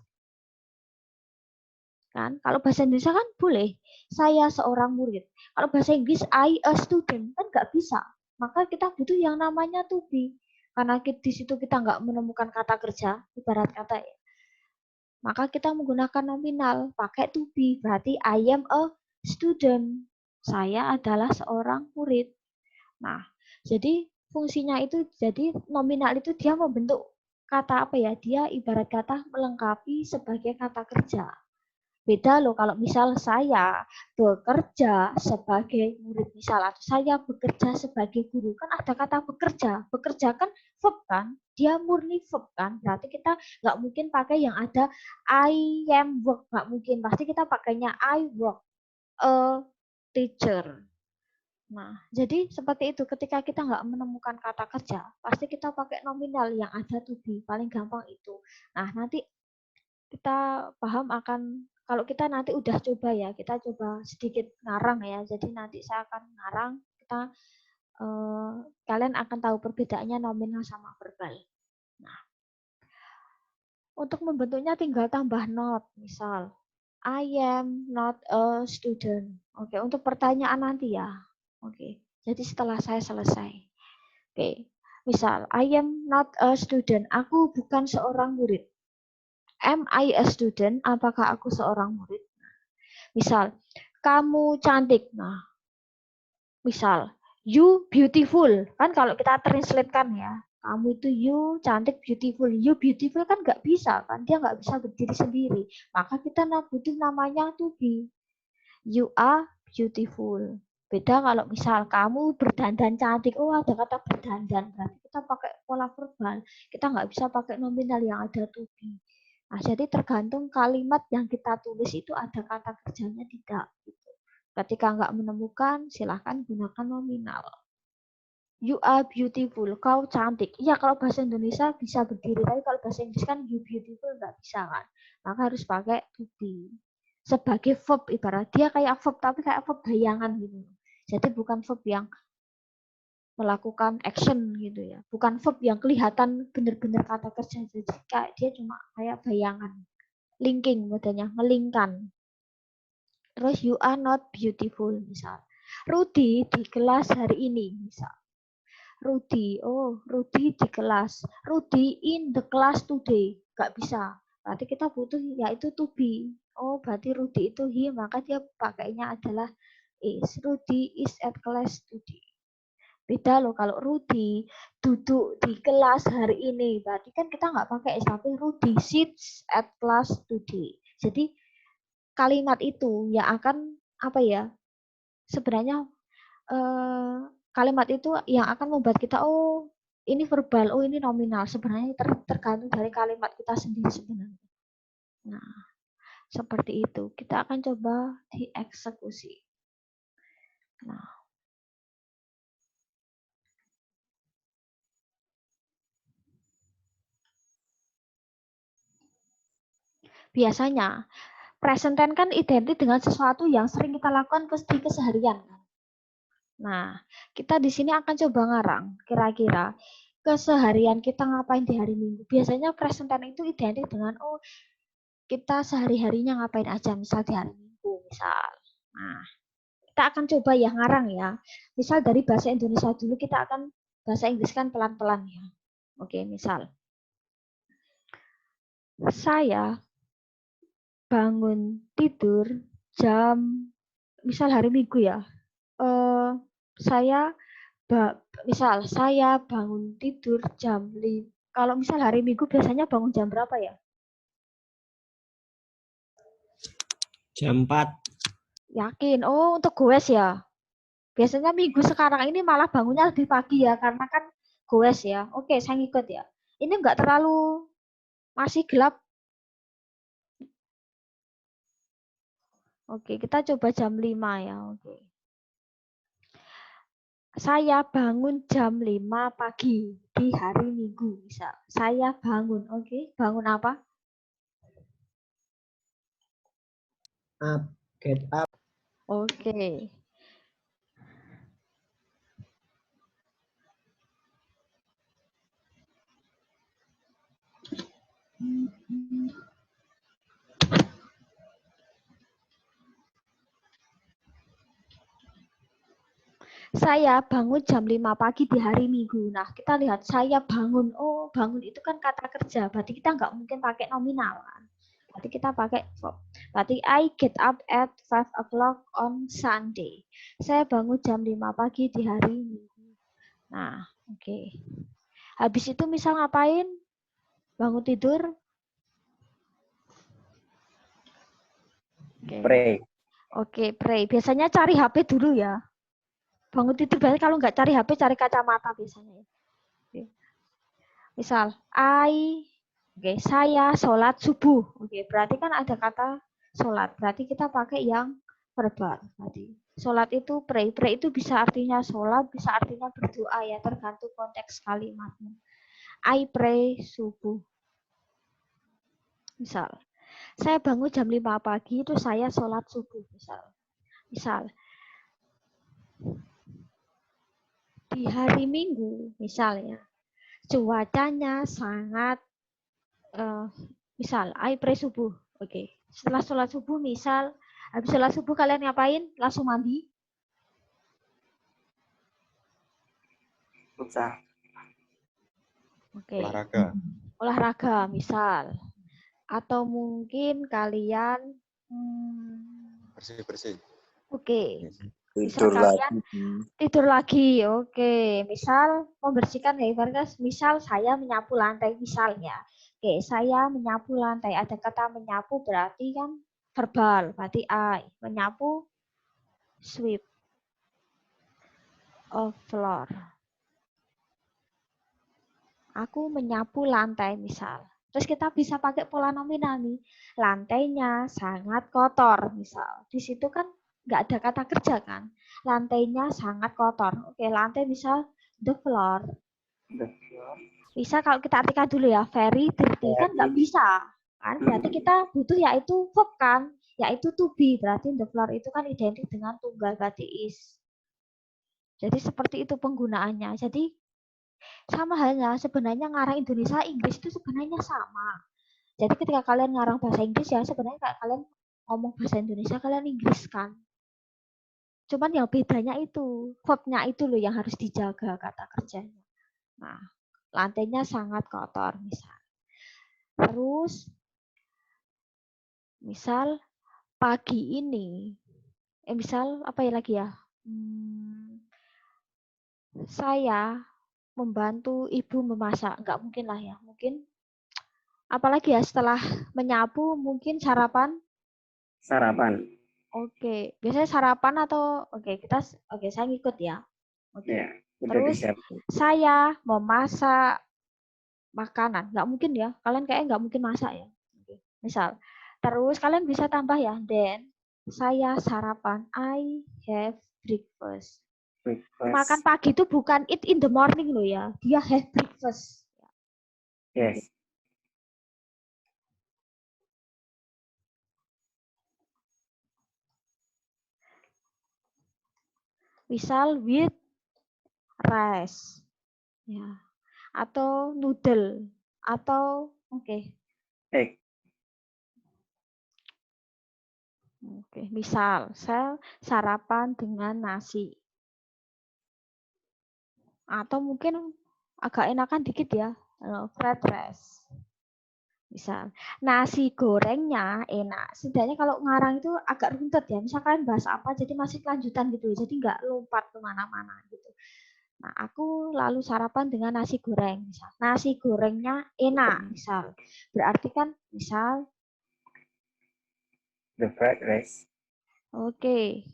Kan? Kalau bahasa Indonesia kan boleh. Saya seorang murid. Kalau bahasa Inggris I a student kan nggak bisa. Maka kita butuh yang namanya to be. Karena di situ kita nggak menemukan kata kerja, ibarat kata ya. maka kita menggunakan nominal, pakai to be. Berarti I am a student. Saya adalah seorang murid. Nah, jadi fungsinya itu, jadi nominal itu dia membentuk kata apa ya? Dia ibarat kata melengkapi sebagai kata kerja. Beda loh kalau misal saya bekerja sebagai murid misal, atau saya bekerja sebagai guru, kan ada kata bekerja. Bekerja kan verb kan, dia murni verb kan. Berarti kita nggak mungkin pakai yang ada I am work, nggak mungkin. Pasti kita pakainya I work a teacher. Nah, jadi seperti itu. Ketika kita nggak menemukan kata kerja, pasti kita pakai nominal yang ada to be. Paling gampang itu. Nah, nanti kita paham akan, kalau kita nanti udah coba ya, kita coba sedikit ngarang ya. Jadi nanti saya akan ngarang, kita kalian akan tahu perbedaannya nominal sama verbal. Nah, untuk membentuknya tinggal tambah not, misal I am not a student. Oke, untuk pertanyaan nanti ya. Oke, jadi setelah saya selesai. Oke, misal I am not a student. Aku bukan seorang murid. Am I a student? Apakah aku seorang murid? Misal, kamu cantik. Nah, misal, you beautiful. Kan kalau kita translate-kan ya, kamu itu you cantik, beautiful. You beautiful kan nggak bisa kan? Dia nggak bisa berdiri sendiri. Maka kita butuh namanya to be. You are beautiful. Beda kalau misal kamu berdandan cantik. Oh, ada kata berdandan. Berarti kita pakai pola verbal. Kita nggak bisa pakai nominal yang ada to be. Nah, jadi tergantung kalimat yang kita tulis itu ada kata kerjanya tidak. Ketika nggak menemukan, silahkan gunakan nominal. You are beautiful, kau cantik. Iya, kalau bahasa Indonesia bisa berdiri, tapi kalau bahasa Inggris kan you beautiful nggak bisa kan. Maka harus pakai to be. Sebagai verb, ibarat dia kayak verb, tapi kayak verb bayangan gitu. Jadi bukan verb yang melakukan action gitu ya, bukan verb yang kelihatan benar-benar kata kerja, jadi kayak dia cuma kayak bayangan, linking modelnya, ngelingkan. Terus you are not beautiful misal, Rudy di kelas hari ini misal, Rudy di kelas, Rudy in the class today, nggak bisa, berarti kita butuh yaitu to be. Oh, berarti Rudy itu he, maka dia pakainya adalah is. Rudy is at class today. Beda loh kalau Rudy duduk di kelas hari ini. Berarti kan kita nggak pakai is, tapi Rudy sits at class today. Jadi kalimat itu yang akan apa ya? Sebenarnya kalimat itu yang akan membuat kita oh ini verbal, oh ini nominal. Sebenarnya tergantung dari kalimat kita sendiri sebenarnya. Nah, seperti itu. Kita akan coba dieksekusi. Nah, biasanya present tense kan identik dengan sesuatu yang sering kita lakukan di keseharian. Nah, kita di sini akan coba ngarang. Kira-kira keseharian kita ngapain di hari Minggu. Biasanya present tense itu identik dengan oh kita sehari-harinya ngapain aja, misal di hari Minggu, misal. Nah, kita akan coba ya ngarang ya. Misal dari bahasa Indonesia dulu, kita akan bahasa Inggris kan pelan-pelan ya. Oke, misal. Saya bangun tidur jam, misal hari Minggu ya. Saya bangun tidur jam 5. Kalau misal hari Minggu biasanya bangun jam berapa ya? Jam 4. Yakin? Oh, untuk goes ya. Biasanya Minggu sekarang ini malah bangunnya lebih pagi ya, karena kan goes ya. Oke, saya ngikut ya. Ini enggak terlalu masih gelap. Oke, kita coba jam 5 ya. Oke. Saya bangun jam 5 pagi di hari Minggu. Bisa. Saya bangun. Oke, bangun apa? Up, get up. Oke. Saya bangun jam 5 pagi di hari Minggu. Nah, kita lihat saya bangun. Oh, bangun itu kan kata kerja. Berarti kita nggak mungkin pakai nominal. Berarti kita pakai verb. Berarti I get up at 5 o'clock on Sunday. Saya bangun jam 5 pagi di hari Minggu. Nah, oke. Habis itu misal ngapain? Bangun tidur. Oke. Pray. Oke, pray. Biasanya cari HP dulu ya. Bangun tidur biasanya kalau nggak cari HP, cari kacamata biasanya. Oke. Misal, saya sholat subuh. Oke, berarti kan ada kata sholat. Berarti kita pakai yang verbal. Berarti sholat itu pray. Pray itu bisa artinya sholat, bisa artinya berdoa ya, tergantung konteks kalimatnya. I pray subuh. Misal, saya bangun jam 5 pagi, itu saya sholat subuh. Misal, di hari Minggu, misalnya, cuacanya sangat, misal, I pray subuh. Oke, setelah sholat subuh, misal, habis sholat subuh kalian ngapain? Langsung mandi? Futsal. Oke. Olahraga. Olahraga, misal. Atau mungkin kalian, Bersih-bersih. oke. Misal Tidur kalian lagi. tidur lagi, oke. Misal membersihkan misal saya menyapu lantai misalnya. Oke, saya menyapu lantai. Ada kata menyapu berarti kan verbal, berarti I. Menyapu, sweep of floor. Aku menyapu lantai misal. Terus kita bisa pakai pola nominal nih. Lantainya sangat kotor misal. Di situ kan nggak ada kata kerja kan. Lantainya sangat kotor. Oke, lantai misal the floor. The floor. Bisa kalau kita artikan dulu ya, very dirty kan nggak bisa. Kan berarti kita butuh yaitu verb kan, yaitu to be. Berarti the floor itu kan identik dengan tunggal berarti is. Jadi seperti itu penggunaannya. Jadi sama halnya sebenarnya ngarang Indonesia Inggris itu sebenarnya sama. Jadi ketika kalian ngarang bahasa Inggris ya sebenarnya kayak kalian ngomong bahasa Indonesia kalian Inggris kan. Cuman yang bedanya itu verbnya itu loh yang harus dijaga kata kerjanya. Nah, lantainya sangat kotor misal. Terus misal pagi ini misal apa ya lagi ya? Saya membantu ibu memasak. Enggak mungkin lah ya. Mungkin apalagi ya setelah menyapu mungkin sarapan. Sarapan. Oke, biasanya sarapan atau saya ngikut ya. Oke. Ya, udah Terus disiapkan. saya memasak makanan. Nggak mungkin ya. Kalian kayaknya nggak mungkin masak ya. Oke. Misal. Terus kalian bisa tambah ya. Then saya sarapan. I have breakfast. Makan pagi itu bukan eat in the morning loh ya. Dia have breakfast. Yes. Misal with rice. Ya. Atau noodle atau Egg. Oke, misal saya sarapan dengan nasi. Atau mungkin agak enakan dikit ya, fried rice. Misal, nasi gorengnya enak. Setidaknya kalau ngarang itu agak runtut ya. Misalkan bahas apa, jadi masih kelanjutan gitu. Jadi nggak lompat kemana-mana gitu. Nah, aku lalu sarapan dengan nasi goreng. Misal, nasi gorengnya enak. Misal, berarti kan misal. The fried rice. Oke.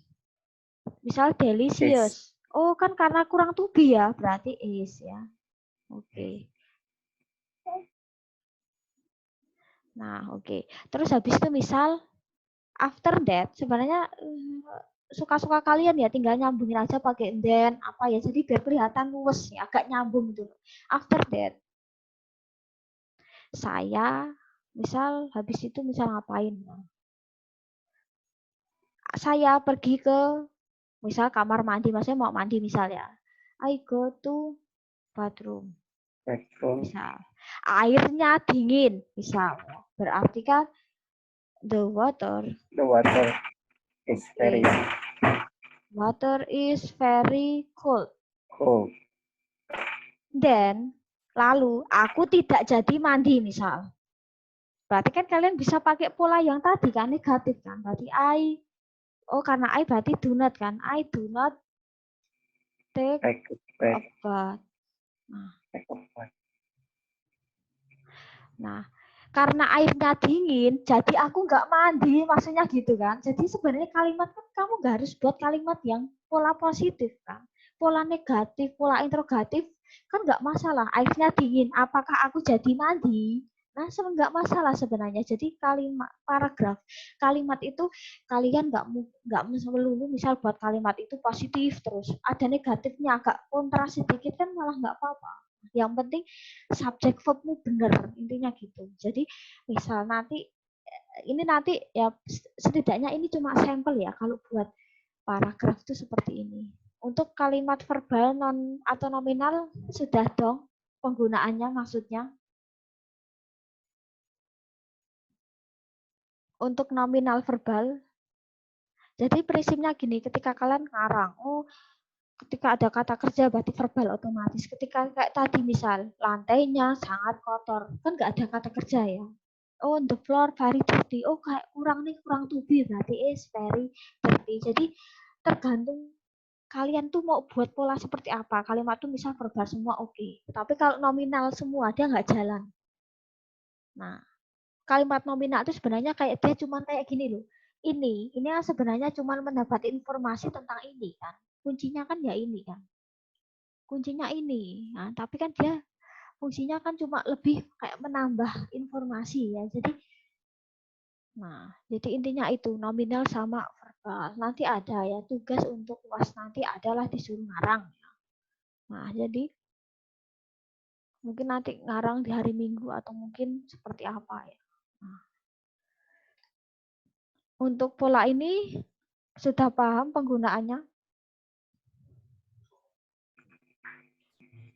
Misal delicious. Oh, kan karena kurang to be ya, berarti is ya. Oke. Nah, oke. Terus habis itu misal after that sebenarnya suka-suka kalian ya tinggal nyambungin aja pakai then apa ya. Jadi biar kelihatan luwes ya, agak nyambung gitu. After that saya misal habis itu misal ngapain? Saya pergi ke misal kamar mandi, maksudnya mau mandi misalnya. I go to bathroom. Misal airnya dingin misal. Berarti kan the water is very cold. Cold. Then lalu aku tidak jadi mandi misal. Berarti kan kalian bisa pakai pola yang tadi kan, negatif kan. Berarti karena I berarti do not kan. I do not take Take a bath. bath. Take a bath. Nah, karena airnya dingin, jadi aku nggak mandi, maksudnya gitu kan. Jadi sebenarnya kalimat kan kamu nggak harus buat kalimat yang pola positif kan. Pola negatif, pola interrogatif kan nggak masalah. Airnya dingin, apakah aku jadi mandi? Nah, nggak masalah sebenarnya. Jadi kalimat itu kalian nggak melulu misal buat kalimat itu positif terus ada negatifnya agak kontras sedikit kan malah nggak apa-apa. Yang penting subjek verbmu benar intinya gitu. Jadi misal nanti ya setidaknya ini cuma sampel ya kalau buat paragraf itu seperti ini. Untuk kalimat verbal non atau nominal sudah dong penggunaannya maksudnya. Untuk nominal verbal. Jadi prinsipnya gini, ketika kalian ngarang, ketika ada kata kerja berarti verbal otomatis. Ketika kayak tadi misal, lantainya sangat kotor, kan nggak ada kata kerja ya. Oh, the floor very dirty. Oh, kayak kurang to be, berarti is very dirty. Jadi tergantung kalian tuh mau buat pola seperti apa. Kalimat tuh misal verbal semua oke. Tapi kalau nominal semua dia nggak jalan. Nah, kalimat nominal itu sebenarnya kayak dia cuma kayak gini loh. Ini sebenarnya cuma mendapat informasi tentang ini kan. Kuncinya kan ya ini kan. Kuncinya ini. Nah, tapi kan dia fungsinya kan cuma lebih kayak menambah informasi ya. Jadi intinya itu nominal sama verbal. Nanti ada ya tugas untuk UAS nanti adalah disuruh ngarang. Nah, jadi mungkin nanti ngarang di hari Minggu atau mungkin seperti apa ya. Nah, untuk pola ini sudah paham penggunaannya?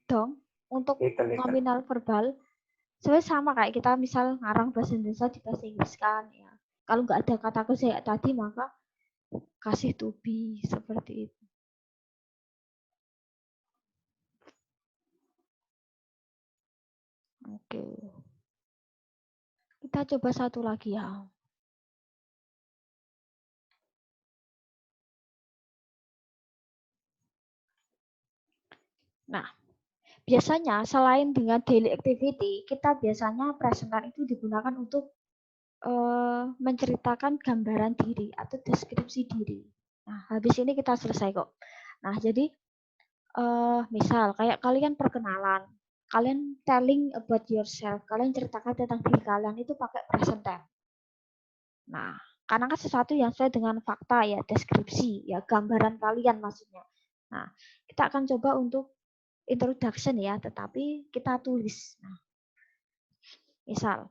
Dong, untuk nominal verbal sebenarnya sama kayak kita misal ngarang bahasa Indonesia di bahasa Inggris kan ya. Kalau nggak ada kata kerja tadi maka kasih to be seperti itu. Oke. Kita coba satu lagi ya. Nah, biasanya selain dengan daily activity, kita biasanya present tense itu digunakan untuk menceritakan gambaran diri atau deskripsi diri. Nah, habis ini kita selesai kok. Nah, jadi misal kayak kalian perkenalan, kalian telling about yourself, kalian ceritakan tentang diri kalian itu pakai present tense. Nah, karena kan sesuatu yang sesuai dengan fakta ya, deskripsi ya, gambaran kalian maksudnya. Nah, kita akan coba untuk introduction ya, tetapi kita tulis. Nah, misal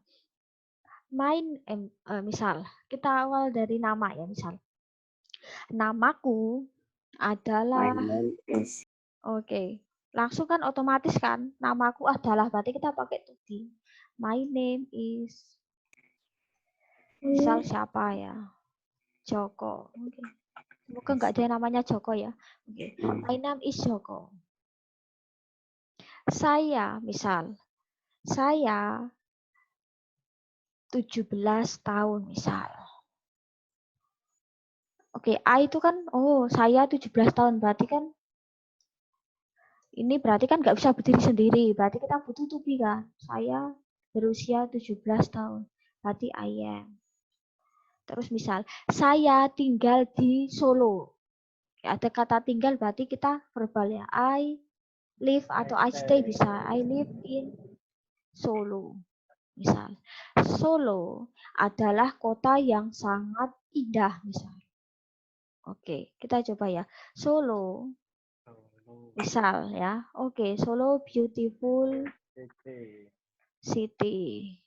misal kita awal dari nama ya, misal namaku adalah Oke. Langsung kan otomatis kan namaku adalah berarti kita pakai to be. My name is misal siapa ya? Joko. Oke. Semoga nggak ada yang namanya Joko ya. Oke. My name is Joko. Saya 17 tahun misal. Oke, I itu kan saya 17 tahun berarti kan ini berarti kan nggak bisa berdiri sendiri. Berarti kita butuh to be kan. Saya berusia 17 tahun. Berarti I am. Terus misal, saya tinggal di Solo. Ada kata tinggal berarti kita verbal ya. I live atau I stay bisa. I live in Solo. Misal, Solo adalah kota yang sangat indah misal. Oke, kita coba ya. Solo. Misal ya. Oke, Solo beautiful city.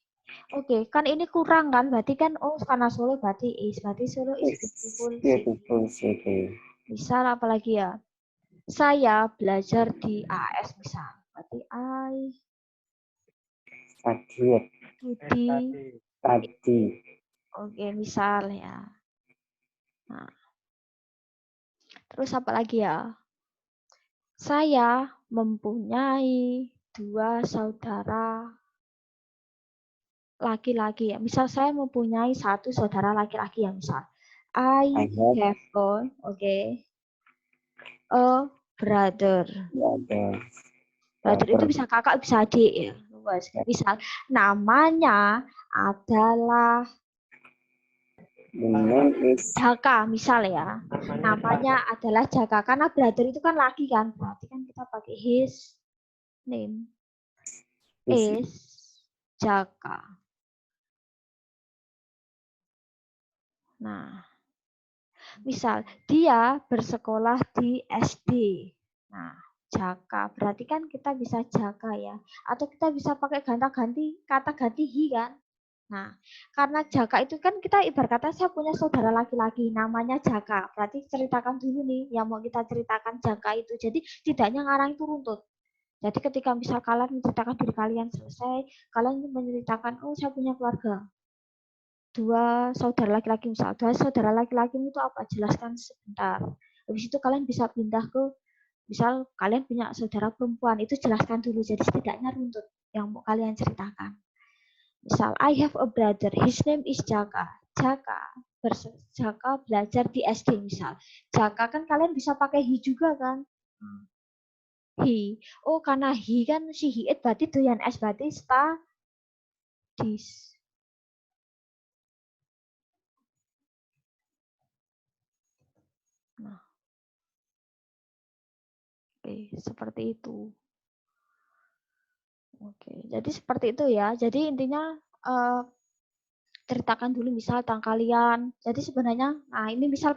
Oke, kan ini kurang kan? Berarti kan karena Solo berarti Solo is beautiful city. Misal apalagi ya? Saya belajar di AS misal. Berarti I study. Oke, misal ya. Nah. Terus apa lagi ya? Saya mempunyai 2 saudara laki-laki ya. Misal saya mempunyai satu saudara laki-laki ya, misal. I I have have a brother. brother. Brother itu bisa kakak, bisa adik ya. Luas. Misal namanya adalah The name is Jaka, misal ya. Namanya adalah Jaka. Karena brother itu kan laki kan. Berarti kan kita pakai his name is Jaka. Nah, misal dia bersekolah di SD. Nah, Jaka. Berarti kan kita bisa Jaka ya. Atau kita bisa pakai ganti kata ganti hi kan. Nah, karena Jaka itu kan kita ibarat kata saya punya saudara laki-laki namanya Jaka. Berarti ceritakan dulu nih yang mau kita ceritakan Jaka itu. Jadi tidaknya ngarang itu runtut. Jadi ketika misal kalian menceritakan diri kalian selesai, kalian menceritakan, oh saya punya keluarga. Dua saudara laki-laki misal. Dua saudara laki-laki itu apa? Jelaskan sebentar. Habis itu kalian bisa pindah ke, misal kalian punya saudara perempuan, itu jelaskan dulu. Jadi setidaknya runtut yang mau kalian ceritakan. Misal, I have a brother, his name is Jaka. Jaka belajar di SD misal. Jaka kan kalian bisa pakai he juga kan. He. Oh, karena he kan si he it berarti doyan es berarti studies. Nah. Oke, seperti itu. Oke, jadi seperti itu ya. Jadi intinya ceritakan dulu misal tentang kalian. Jadi sebenarnya, nah ini misal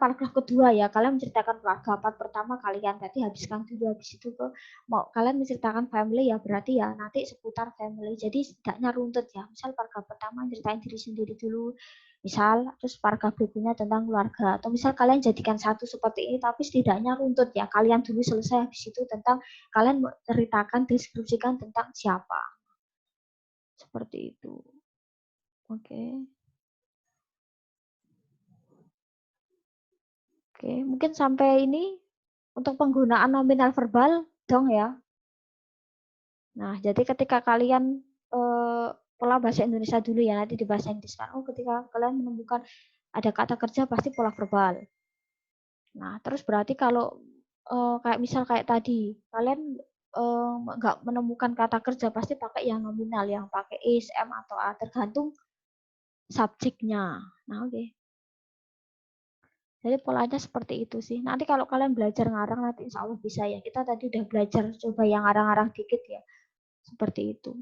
paragraf kedua ya, kalian menceritakan keluarga. Part pertama kalian berarti habiskan dulu, habis itu mau kalian menceritakan family ya berarti ya nanti seputar family. Jadi setidaknya runtut ya. Misal paragraf pertama ceritain diri sendiri dulu. Misal terus paragraf berikutnya tentang keluarga. Atau misal kalian jadikan satu seperti ini tapi setidaknya runtut ya. Kalian dulu selesai habis itu tentang kalian ceritakan deskripsikan tentang siapa. Seperti itu. Oke. Oke, mungkin sampai ini untuk penggunaan nominal verbal dong ya. Nah, jadi ketika kalian pola bahasa Indonesia dulu ya, nanti di bahasa Inggris kan. Oh, ketika kalian menemukan ada kata kerja pasti pola verbal. Nah, terus berarti kalau kayak misal kayak tadi, kalian nggak menemukan kata kerja pasti pakai yang nominal, yang pakai is, am atau a, tergantung subjeknya. Nah, oke. Jadi polanya seperti itu sih. Nanti kalau kalian belajar ngarang nanti insya Allah bisa ya. Kita tadi udah belajar coba yang ngarang-ngarang dikit ya. Seperti itu.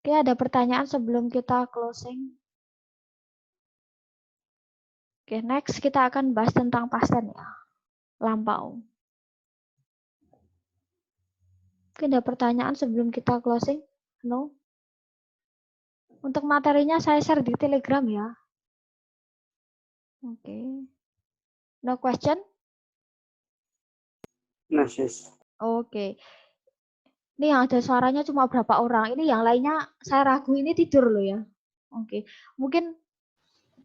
Oke, ada pertanyaan sebelum kita closing? Oke, next kita akan bahas tentang past tense ya. Lampau. Oke, ada pertanyaan sebelum kita closing? No? Untuk materinya saya share di Telegram ya. Oke. No question? no, sis. Oke. Ini yang ada suaranya cuma berapa orang. Ini yang lainnya saya ragu ini tidur loh ya. Oke. Mungkin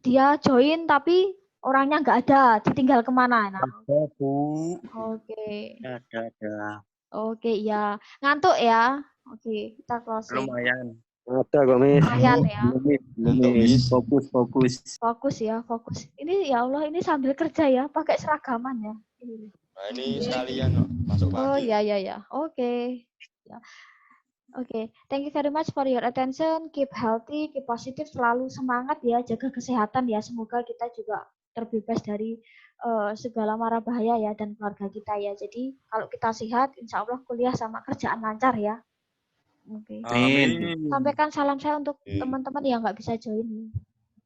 dia join tapi orangnya nggak ada, ditinggal kemana? Nah, Ada, Bu. oke. Ada. Oke, ya. Ngantuk ya? Oke, kita closing. Lumayan. Ada kok, Miss. Lumayan ya. Lumis. Fokus. Fokus ya, fokus. Ini ya Allah, ini sambil kerja ya, pakai seragaman ya. Nah, ini sekalian kok, masuk pagi. Oh ya. Oke. Ya. Oke, thank you very much for your attention. Keep healthy, keep positive, selalu semangat ya, jaga kesehatan ya. Semoga kita juga terbebas dari segala mara bahaya ya dan keluarga kita ya. Jadi kalau kita sehat, insya Allah kuliah sama kerjaan lancar ya. Oke. Amin. Sampaikan salam saya untuk teman-teman yang nggak bisa join.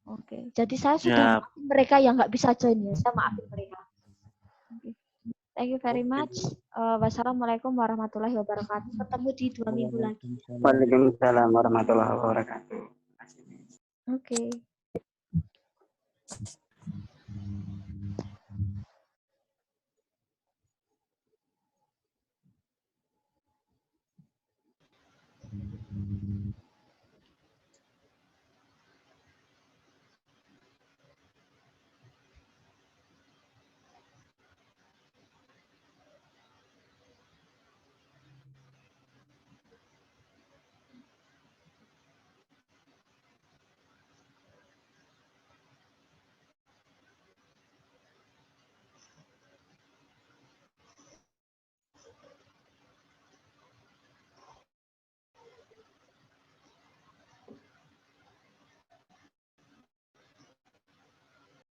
Oke. Jadi saya sudah maafin mereka yang nggak bisa join ya. Saya maafin mereka. Oke. Thank you very much. Wassalamualaikum warahmatullahi wabarakatuh. Ketemu di 2 minggu lagi. Waalaikumsalam warahmatullahi wabarakatuh. Oke.